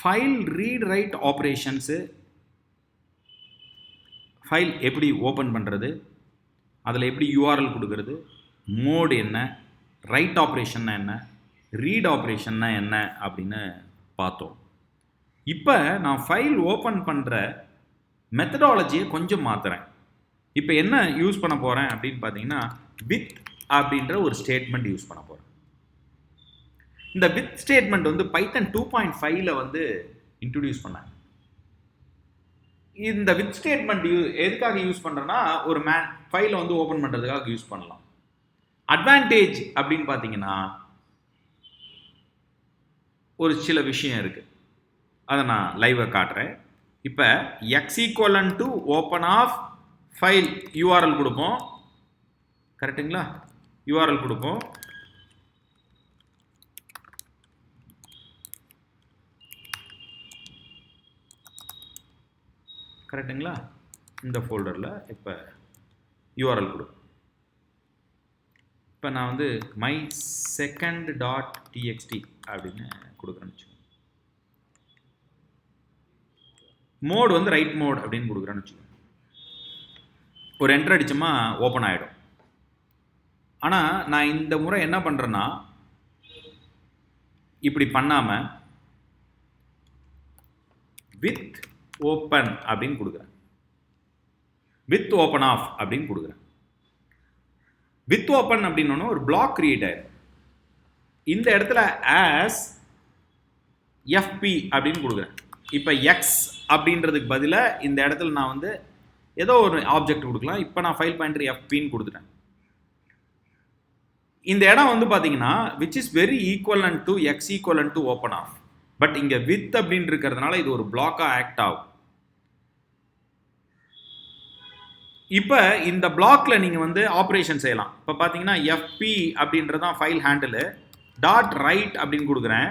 File read write operations, file எப்படி open பண்ணுறது, அதில் எப்படி யூஆர்எல் கொடுக்கறது, மோடு என்ன, ரைட் ஆப்ரேஷன்னா என்ன, ரீட் ஆப்ரேஷன்னா என்ன அப்படின்னு பார்த்தோம். இப்போ நான் ஃபைல் ஓப்பன் பண்ணுற மெத்தடாலஜியை கொஞ்சம் மாற்றுறேன். இப்போ என்ன யூஸ் பண்ண போகிறேன் அப்படின்னு பார்த்தீங்கன்னா, வித் அப்படின்ற ஒரு ஸ்டேட்மெண்ட் யூஸ் பண்ண போகிறேன். இந்த வித் ஸ்டேட்மெண்ட் வந்து பைத்தன் 2.5ல வந்து இன்ட்ரடியூஸ் பண்ணாங்க. இந்த வித் ஸ்டேட்மெண்ட் எதுக்காக யூஸ் பண்ணுறேன்னா, ஒரு ஃபைலை வந்து ஓப்பன் பண்ணுறதுக்காக யூஸ் பண்ணலாம். அட்வான்டேஜ் அப்படின்னு பார்த்தீங்கன்னா ஒரு சில விஷயம் இருக்குது, அதை நான் லைவாக காட்டுறேன். இப்போ X equal and to open of file URL கொடுப்போம், கரெக்டுங்களா? யூஆர்எல் கொடுப்போம். கரெக்டுங்களா? இந்த ஃபோல்டரில் இப்போ யூஆர்எல் கொடுப்போம். இப்போ நான் வந்து மை செகண்ட் டாட் டிஎக்ஸ்டி அப்படின்னு கொடுக்குறேன்னு வச்சுக்கோங்க. மோடு வந்து ரைட் மோட் அப்படின்னு கொடுக்குறேன்னு வச்சுக்கோங்க. ஒரு என்டர் அடிச்சோமா ஓப்பன் ஆகிடும். ஆனால் நான் இந்த முறை என்ன பண்ணுறேன்னா, இப்படி பண்ணாமல் வித் ஓப்பன் அப்படின்னு கொடுக்குறேன், வித் ஓப்பன் ஆஃப் அப்படின்னு கொடுக்குறேன். வித் ஓப்பன் அப்படின்னு ஒரு பிளாக் கிரியேட் ஆயிடும். இந்த இடத்துல ஆஸ் எஃப்பி அப்படின்னு கொடுக்குறேன். இப்போ எக்ஸ் அப்படின்றதுக்கு பதிலாக இந்த இடத்துல நான் வந்து ஏதோ ஒரு ஆப்ஜெக்ட் கொடுக்கலாம். இப்போ நான் ஃபைல் பாயிண்டர் எஃப்பின்னு கொடுத்துட்டேன். இந்த இடம் வந்து பார்த்தீங்கன்னா which is very equal and to X equal and to open of. But இங்கே வித் அப்படின்னு இருக்கிறதுனால இது ஒரு பிளாக்காக ஆக்ட் ஆகும். இப்போ இந்த பிளாக்ல நீங்கள் வந்து ஆப்ரேஷன் செய்யலாம். இப்போ பார்த்தீங்கன்னா எஃப்பி அப்படின்றதான் ஃபைல் ஹேண்டில், டாட் ரைட் அப்படின்னு கொடுக்குறேன்.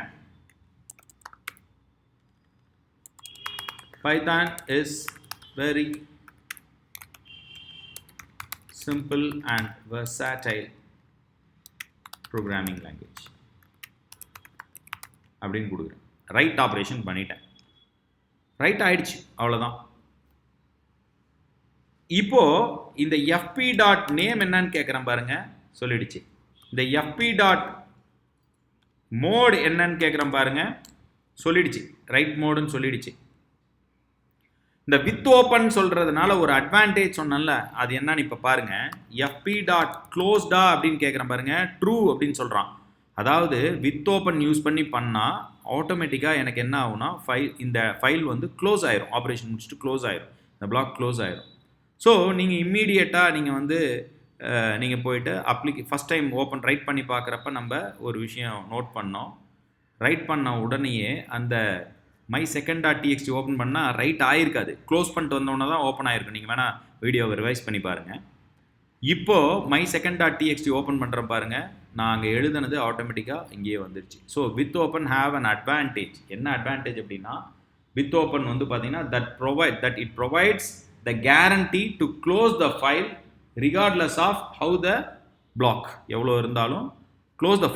Python is very simple and versatile programming language அப்படின்னு கொடுக்குறேன். ரைட் ஆப்ரேஷன் பண்ணிட்டேன், ரைட் ஆயிடுச்சு, அவ்வளோதான். இப்போ இந்த எஃப்பி டாட் நேம் என்னன்னு கேட்குறேன் பாருங்க, சொல்லிடுச்சு. இந்த எஃப்பி டாட் மோட் என்னன்னு கேட்குறேன் பாருங்க, சொல்லிடுச்சு, ரைட் மோடுன்னு சொல்லிடுச்சு. இந்த வித் ஓப்பன் சொல்றதுனால ஒரு அட்வான்டேஜ் சொன்னல, அது என்னன்னு இப்போ பாருங்க. எஃப்பி டாட் க்ளோஸ்டா அப்படின்னு கேட்குறேன் பாருங்க, ட்ரூ அப்படின்னு சொல்கிறான். அதாவது வித் ஓப்பன் யூஸ் பண்ணி பண்ணால் ஆட்டோமேட்டிக்காக எனக்கு என்ன ஆகும்னா இந்த ஃபைல் வந்து க்ளோஸ் ஆயிரும், ஆப்ரேஷன் முடிச்சுட்டு க்ளோஸ் ஆயிரும், இந்த பிளாக் க்ளோஸ் ஆயிரும். ஸோ நீங்கள் இம்மீடியட்டாக நீங்கள் வந்து நீங்கள் போயிட்டு ஃபஸ்ட் டைம் ஓப்பன் ரைட் பண்ணி பார்க்குறப்ப நம்ம ஒரு விஷயம் நோட் பண்ணோம். ரைட் பண்ண உடனேயே அந்த my second dot TXT open பண்ணால் ரைட் ஆகிருக்காது, க்ளோஸ் பண்ணிட்டு வந்தோடனே தான் ஓப்பன் ஆகிருக்கும். நீங்கள் வேணால் வீடியோவை ரிவைஸ் பண்ணி பாருங்கள். இப்போது my second dot TXT open பண்ணுற பாருங்கள், நான் அங்கே எழுதுனது ஆட்டோமேட்டிக்காக இங்கேயே வந்துருச்சு. So with open have an advantage. என்ன அட்வான்டேஜ் அப்படின்னா, வித் ஓப்பன் வந்து பார்த்தீங்கன்னா that it provides the guarantee to close the file regardless of how the block எவ்வளோ இருந்தாலும் க்ளோஸ் த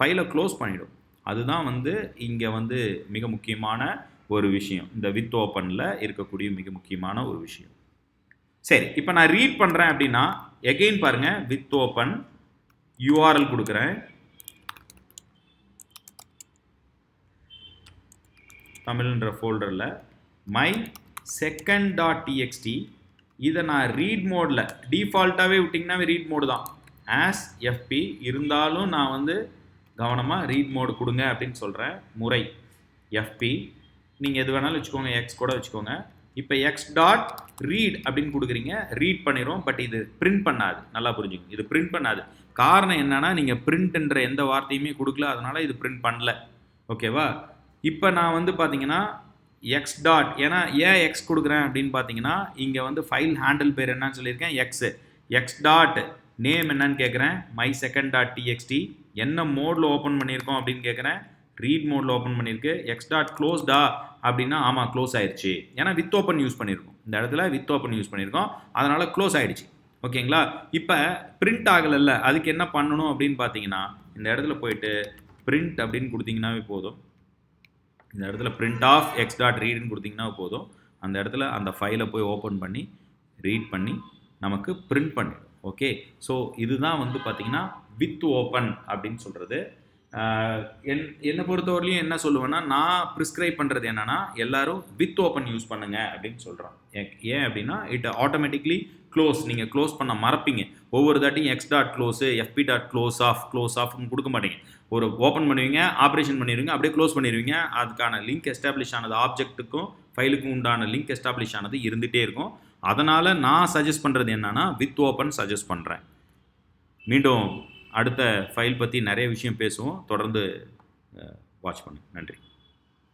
ஃபைலை க்ளோஸ் பண்ணிவிடும். அதுதான் வந்து இங்கே வந்து மிக முக்கியமான ஒரு விஷயம், இந்த வித் ஓப்பனில் இருக்கக்கூடிய மிக முக்கியமான ஒரு விஷயம். சரி, இப்போ நான் ரீட் பண்ணுறேன் அப்படின்னா எகெயின் பாருங்கள், வித் ஓப்பன் யூஆர்எல் கொடுக்குறேன், தமிழ்ன்ற ஃபோல்டரில் மை செகண்ட் டாட் டிஎக்ஸ்டி. இதை நான் ரீட் மோடில் டிஃபால்ட்டாகவே விட்டிங்கன்னாவே ரீட் மோடு தான், ஆஸ் எஃப்பி இருந்தாலும் நான் வந்து கவனமாக ரீட் மோடு கொடுங்க அப்படின்னு சொல்கிறேன். முறை எஃப்பி, நீங்கள் எது வேணாலும் வச்சுக்கோங்க, எக்ஸ் கூட வச்சுக்கோங்க. இப்போ எக்ஸ் டாட் ரீட் அப்படின்னு கொடுக்குறீங்க, ரீட் பண்ணிடும். பட் இது பிரிண்ட் பண்ணாது, நல்லா புரிஞ்சுங்க, இது பிரிண்ட் பண்ணாது. காரணம் என்னன்னா, நீங்கள் பிரிண்ட்ன்ற எந்த வார்த்தையுமே கொடுக்கல, அதனால் இது பிரிண்ட் பண்ணல. ஓகேவா? இப்போ நான் வந்து பார்த்தீங்கன்னா எக்ஸ் டாட், ஏன்னா ஏன் எக்ஸ் கொடுக்குறேன் அப்படின்னு பார்த்தீங்கன்னா, இங்கே வந்து ஃபைல் ஹேண்டில் பேர் என்னன்னு சொல்லியிருக்கேன், எக்ஸ் டாட் நேம் என்னன்னு கேட்குறேன், மை செகண்ட் டாட் டிஎக்ஸ்டி. என்ன மோடில் ஓப்பன் பண்ணியிருக்கோம் அப்படின்னு கேட்குறேன், ரீட் மோடில் ஓப்பன் பண்ணியிருக்கு. எக்ஸ் டாட் க்ளோஸ்டா அப்படின்னா ஆமாம் க்ளோஸ் ஆயிடுச்சு, ஏன்னா வித் ஓப்பன் யூஸ் பண்ணியிருக்கோம், இந்த இடத்துல வித் ஓப்பன் யூஸ் பண்ணியிருக்கோம், அதனால் க்ளோஸ் ஆகிடுச்சு. ஓகேங்களா? இப்போ பிரிண்ட் ஆகலைல்ல, அதுக்கு என்ன பண்ணணும் அப்படின்னு பார்த்தீங்கன்னா, இந்த இடத்துல போயிட்டு பிரிண்ட் அப்படின்னு கொடுத்தீங்கன்னாவே போதும். இந்த இடத்துல print ஆஃப் எக்ஸ் டாட் ரீடுன்னு கொடுத்தீங்கன்னா போதும், அந்த இடத்துல அந்த ஃபைலை போய் ஓப்பன் பண்ணி ரீட் பண்ணி நமக்கு பிரிண்ட் பண்ணிடும். ஓகே, ஸோ இதுதான் வந்து பார்த்தீங்கன்னா வித் ஓப்பன் அப்படின்னு சொல்கிறது. என்னை பொறுத்தவரையிலையும் என்ன சொல்லுவேன்னா, நான் ப்ரிஸ்கிரைப் பண்ணுறது என்னென்னா எல்லாரும் வித் ஓப்பன் யூஸ் பண்ணுங்க அப்படின்னு சொல்கிறேன். ஏன் அப்படின்னா இட் ஆட்டோமேட்டிக்லி க்ளோஸ், நீங்கள் க்ளோஸ் பண்ண மறப்பீங்க. ஒவ்வொரு தாட்டியும் X dot close FP dot close ஆஃப்னு கொடுக்க மாட்டீங்க. ஒரு ஓப்பன் பண்ணுவீங்க, ஆப்ரேஷன் பண்ணிடுவீங்க, அப்படியே க்ளோஸ் பண்ணிடுவீங்க. அதுக்கான லிங்க் எஸ்டாப்ளிஷ் ஆனது, ஆப்ஜெக்ட்டுக்கும் ஃபைலுக்கும் உண்டான லிங்க் எஸ்டாப்ளிஷ் ஆனது இருந்துகிட்டே இருக்கும். அதனால் நான் சஜஸ்ட் பண்ணுறது என்னென்னா வித் ஓப்பன் சஜஸ்ட் பண்ணுறேன். மீண்டும் அடுத்த ஃபைல் பற்றி நிறைய விஷயம் பேசுவோம். தொடர்ந்து வாட்ச் பண்ணுங்க. நன்றி.